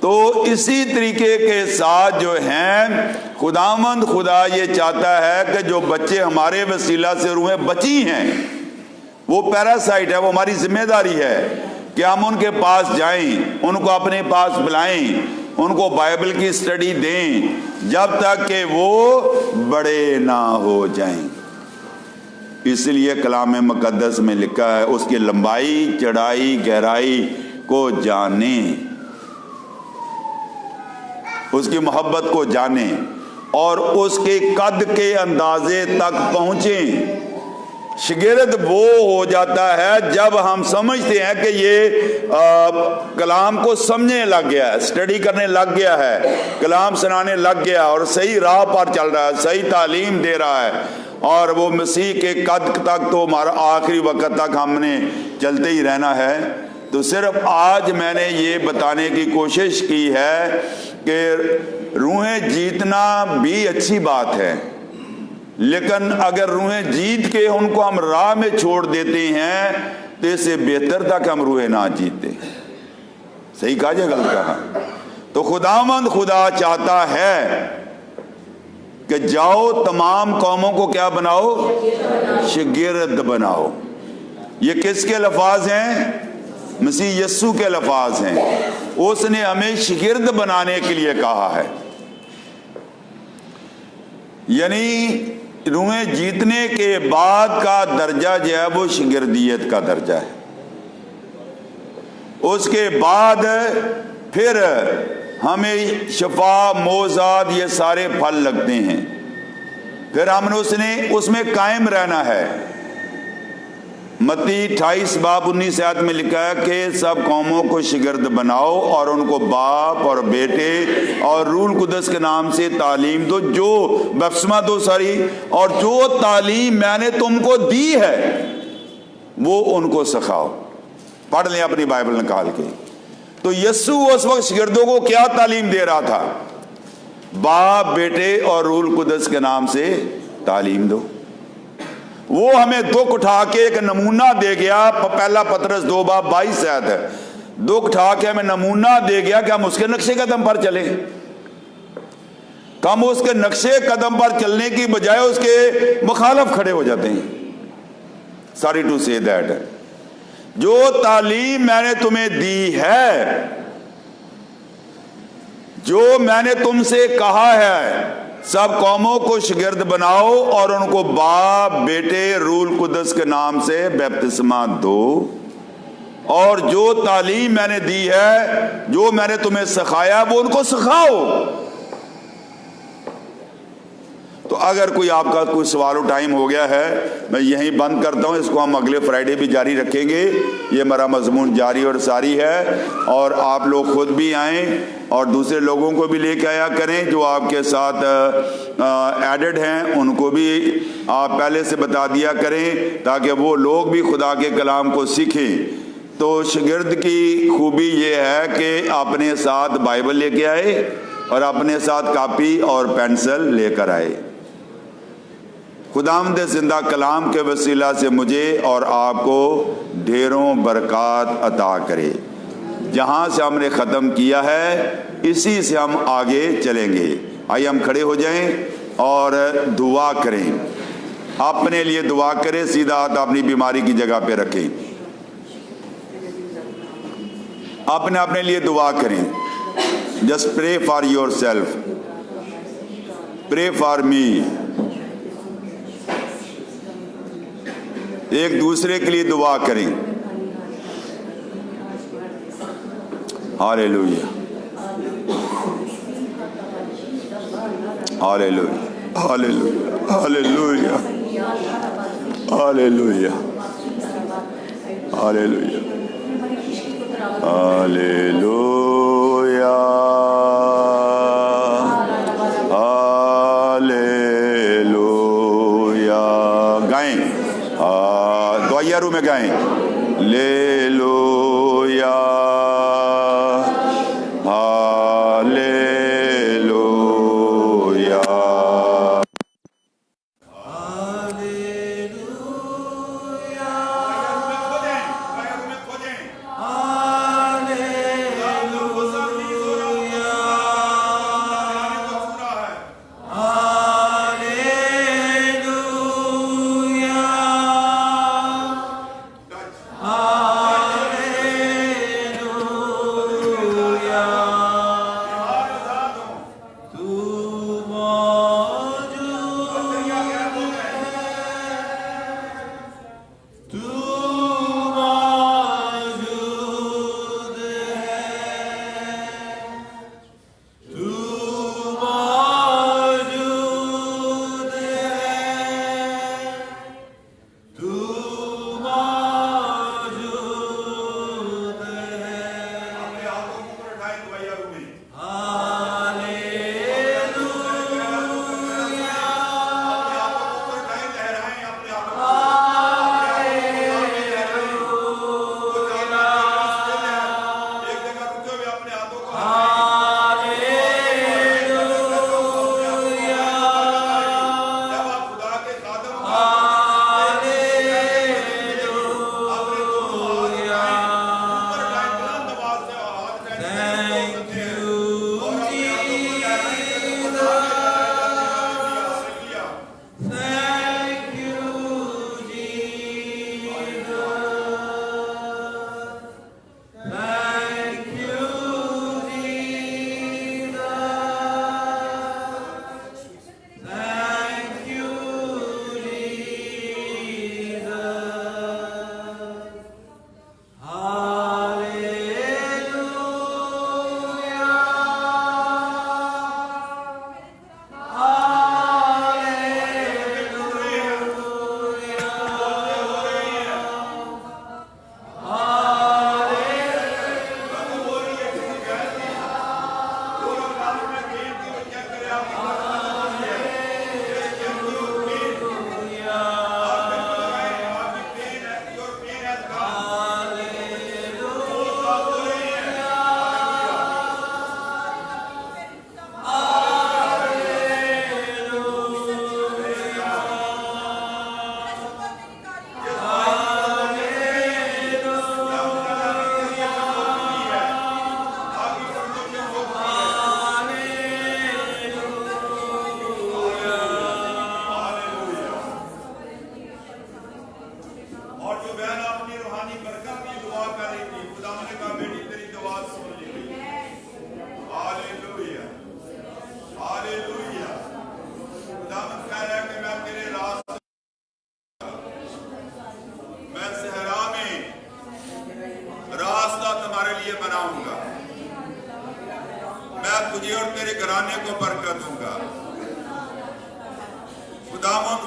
तो इसी तरीके के साथ जो हैं खुदामंद खुदा ये चाहता है कि जो बच्चे हमारे वसीला से रूहें बची हैं, वो पैरासाइट है, वो हमारी जिम्मेदारी है कि हम उनके पास जाएं, उनको अपने पास बुलाएं, उनको बाइबल की स्टडी दें जब तक कि वो बड़े ना हो जाएं। इसलिए कलाम मुकद्दस में लिखा है उसकी लंबाई चौड़ाई गहराई को जाने, उसकी मोहब्बत को जाने और उसके कद के अंदाजे तक पहुंचे। शागिर्द वो हो जाता है जब हम समझते हैं कि ये कलाम को समझने लग गया है, स्टडी करने लग गया है, कलाम सुनाने लग गया और सही राह पर चल रहा है, सही तालीम दे रहा है और वो मसीह के कद तक तो हमारा आखिरी वक्त तक हमने चलते ही रहना है। तो सिर्फ आज मैंने ये बताने की कोशिश की है कि रूहें जीतना भी अच्छी बात है, लेकिन अगर रूहें जीत के उनको हम राह में छोड़ देते हैं तो इससे बेहतर था कि हम रूहें ना जीते। सही कहा या गलत कहा? तो खुदावंद खुदा चाहता है कि जाओ तमाम कौमों को क्या बनाओ? शागिर्द बनाओ। ये किसके लफाज हैं? मसीह यस्सु के लफाज हैं। उसने हमें शागिर्द बनाने के लिए कहा है, यानी रूहें जीतने के बाद का दर्जा जो है वो शागिर्दियत का दर्जा है। उसके बाद फिर हमें शफा मोजाद ये सारे फल लगते हैं, फिर हमने उसमें कायम रहना है। मत्ती 28 बाब 19 आयत में लिखा है कि सब कौमों को शागिर्द बनाओ और उनको बाप और बेटे और रूह कुदस के नाम से तालीम दो, जो बपतिस्मा दो सारी, और जो तालीम मैंने तुमको दी है वो उनको सिखाओ। पढ़ लें अपनी बाइबल निकाल के। तो यस्सु उस वक्त शागिर्दों को क्या तालीम दे रहा था? बाप बेटे और रूह कुदस के नाम से तालीम दो। वो हमें दुख उठा के एक नमूना दे गया। पहला पतरस 2 बाब 22 आयत है। दुख उठा के हमें नमूना दे गया कि हम उसके नक्शे कदम पर चले। हम उसके नक्शे कदम पर चलने की बजाय उसके मुखालफ खड़े हो जाते हैं। Sorry to say that. जो तालीम मैंने तुम्हें दी है, जो मैंने तुमसे कहा है, सब कौमों को शागिर्द बनाओ और उनको बाप, बेटे, रूल कुदस के नाम से बपतिस्मा दो। और जो तालीम मैंने दी है, जो मैंने तुम्हें सिखाया, वो उनको सिखाओ। तो अगर कोई आपका कोई सवाल टाइम हो गया है, मैं यहीं बंद करता हूं। इसको हम अगले फ्राइडे भी जारी रखेंगे। ये हमारा मजमून जारी और सारी है, और आप लोग खुद भी आएँ और दूसरे लोगों को भी लेके आया करें जो आपके साथ एडेड हैं, उनको भी आप पहले से बता दिया करें ताकि वो लोग भी खुदा के कलाम को सीखें। तो शागिर्द की खूबी ये है कि अपने साथ बाइबल लेके आए और अपने साथ कापी और पेंसिल लेकर आए। खुदावंद जिंदा कलाम के वसीला से मुझे और आपको ढेरों बरकत अता करे। जहाँ से हमने ख़त्म किया है इसी से हम आगे चलेंगे। आइए हम खड़े हो जाएं और दुआ करें। अपने लिए दुआ करें, सीधा हाथ अपनी बीमारी की जगह पे रखें। अपने लिए दुआ करें। Just pray for your self, pray for me. एक दूसरे के लिए दुआ करें। Hallelujah, hallelujah, hallelujah, hallelujah, hallelujah, hallelujah, hallelujah, hallelujah. गाएं, दुआयारू में गाएं। लेलुया, हालेलुया। Hallelujah.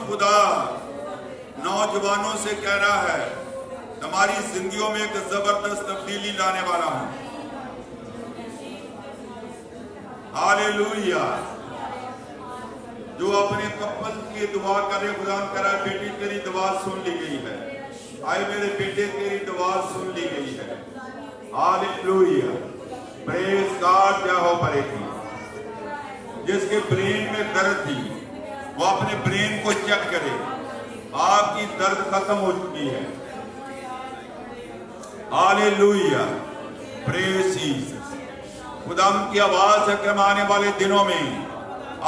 खुदा नौजवानों से कह रहा है, तुम्हारी जिंदगियों में एक जबरदस्त तब्दीली लाने वाला हूं। हालेलुया। जो अपने कपल की दुआ करे, खुदा कह रहा है, बेटी तेरी दुआ सुन ली गई है। आए मेरे बेटे, तेरी दुआ सुन ली गई है। Hallelujah, praise God. क्या हो परेगी। जिसके ब्रेन में दर्द थी, वो अपने ब्रेन को चेक करे, आपकी दर्द खत्म हो चुकी है। Hallelujah, praise Jesus. खुदा की आवाज है कि मैं आने वाले दिनों में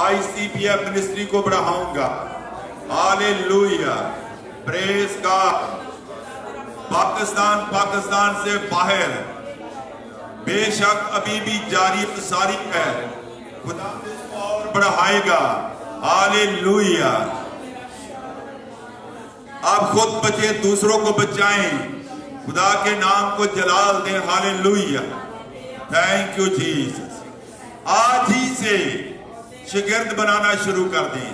ICPF मिनिस्ट्री को बढ़ाऊंगा। Hallelujah, praise God. पाकिस्तान से बाहर बेशक अभी भी जारी सारी है, खुदा इसको और बढ़ाएगा। हालेलुया। आप खुद बचे, दूसरों को बचाएं, खुदा के नाम को जलाल दें। Hallelujah, thank you Jesus. आज ही से शागिर्द बनाना शुरू कर दें।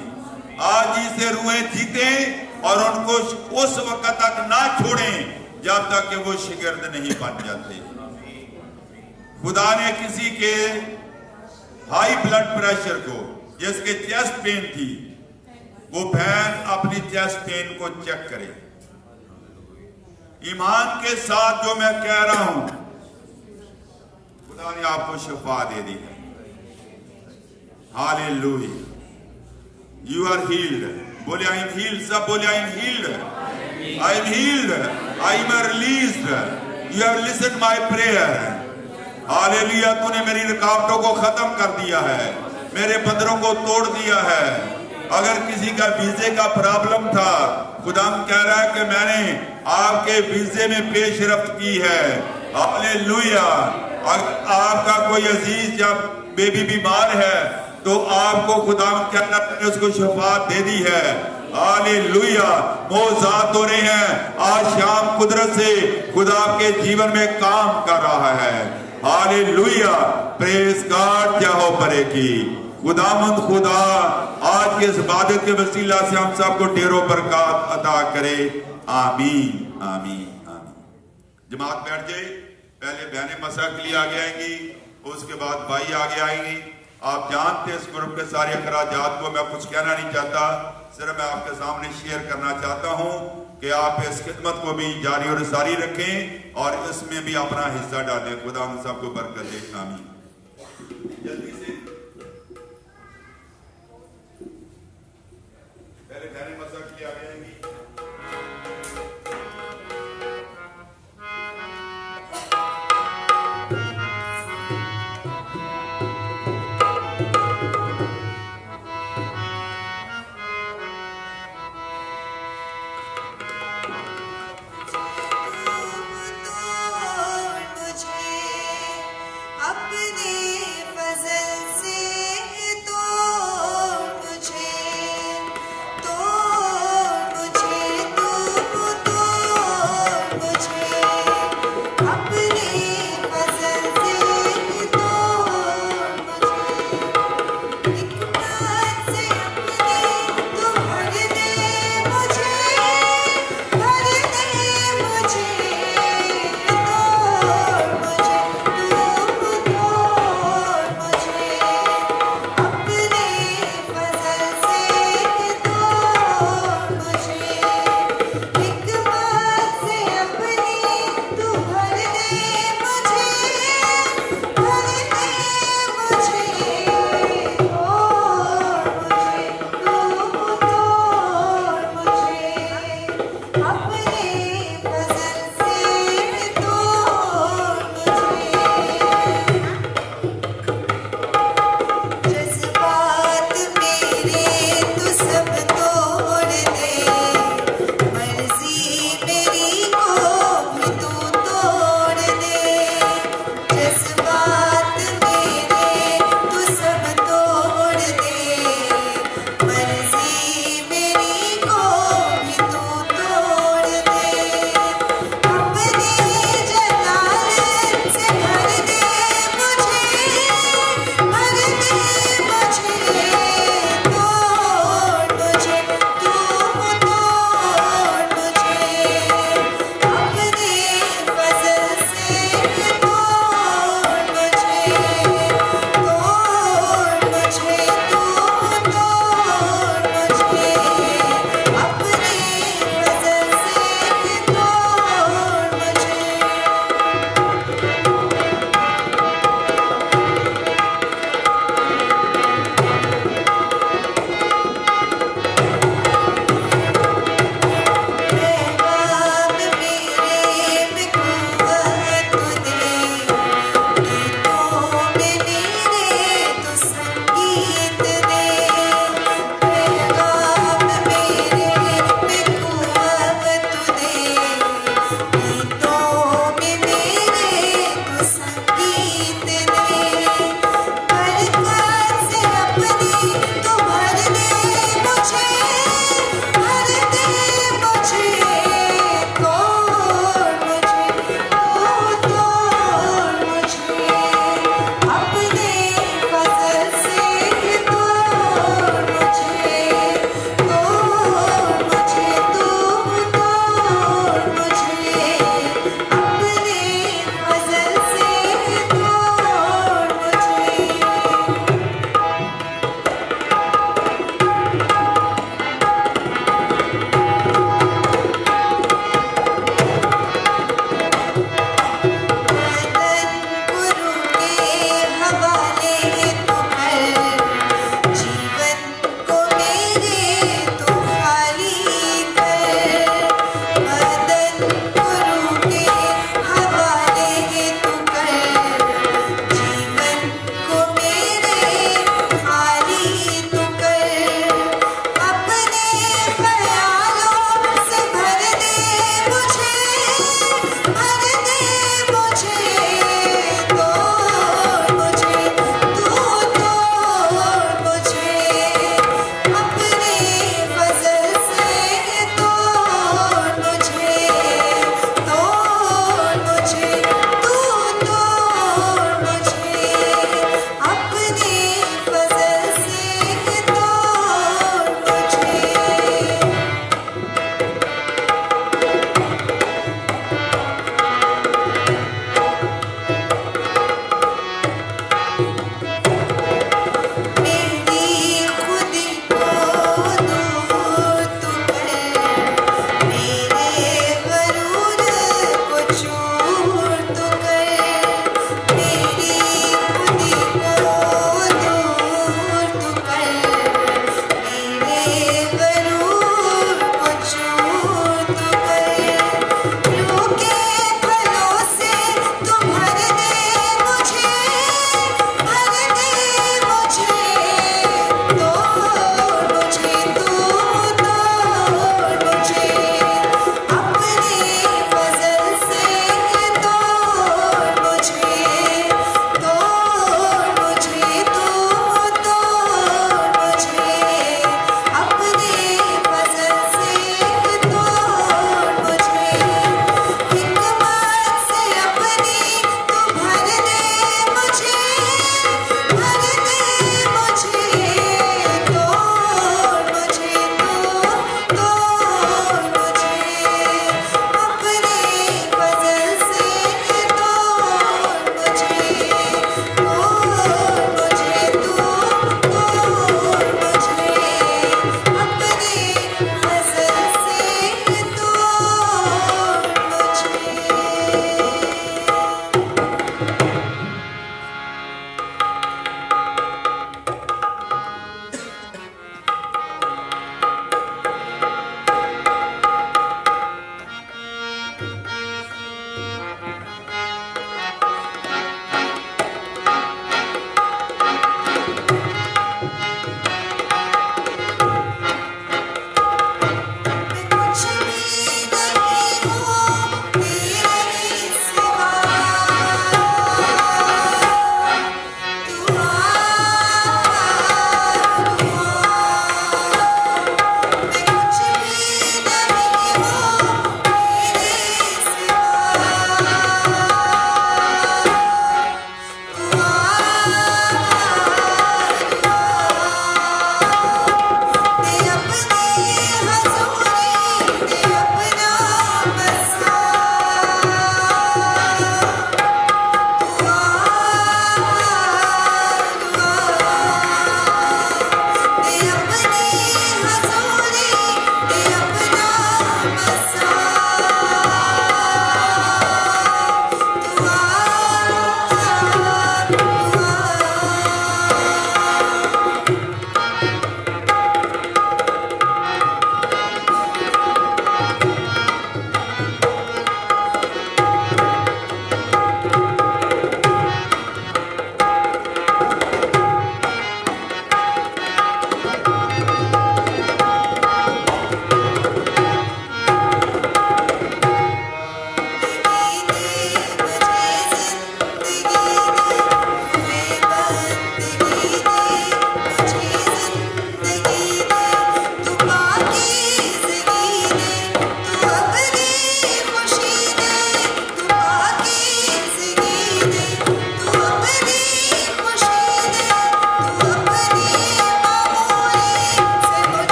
आज ही से रूहें जीतें और उनको उस वक्त तक ना छोड़ें जब तक कि वो शागिर्द नहीं बन जाते। खुदा ने किसी के हाई ब्लड प्रेशर को, जिसके चेस्ट पेन थी, वो बहन अपनी चेस्ट पेन को चेक करे। ईमान के साथ जो मैं कह रहा हूं, खुदा ने आपको शिफा दे दी है। Hallelujah, you are healed. बोले आई एम हील्ड। सब बोले I am healed, I am healed, I am released, you have listened my prayer. Hallelujah, तूने मेरी रुकावटों को खत्म कर दिया है, मेरे बंदरों को तोड़ दिया है। अगर किसी का वीजे का प्रॉब्लम था, खुदा कह रहा है कि मैंने आपके वीजे में पेशरफ्त की है। हालेलुया। अगर आपका कोई अजीज या बेबी बीमार है तो आपको खुदा कहना ने उसको शिफा दे दी है। हालेलुया, मौजूद हो रहे हैं। आज शाम कुदरत से खुदा आपके जीवन में काम कर रहा है। Hallelujah, praise God. क्या हो परेगी। खुदामंद खुदा आज के इस इबादत के वसीला से हम सबको ढेरों बरकत अता करे। आमीन, आमीन, आमीन। जमात बैठ जाए। पहले बहनें मसा के लिए आगे आएंगी, उसके बाद भाई आगे आएंगी। आप जानते हैं इस ग्रुप के सारे अखराजात को मैं कुछ कहना नहीं चाहता, सिर्फ मैं आपके सामने शेयर करना चाहता हूं कि आप इस खिदमत को भी जारी और सारी रखें और इसमें भी अपना हिस्सा डालें। खुदा हम सबको बरकत दे। आमीन। जल्दी से पहले बहनें मसा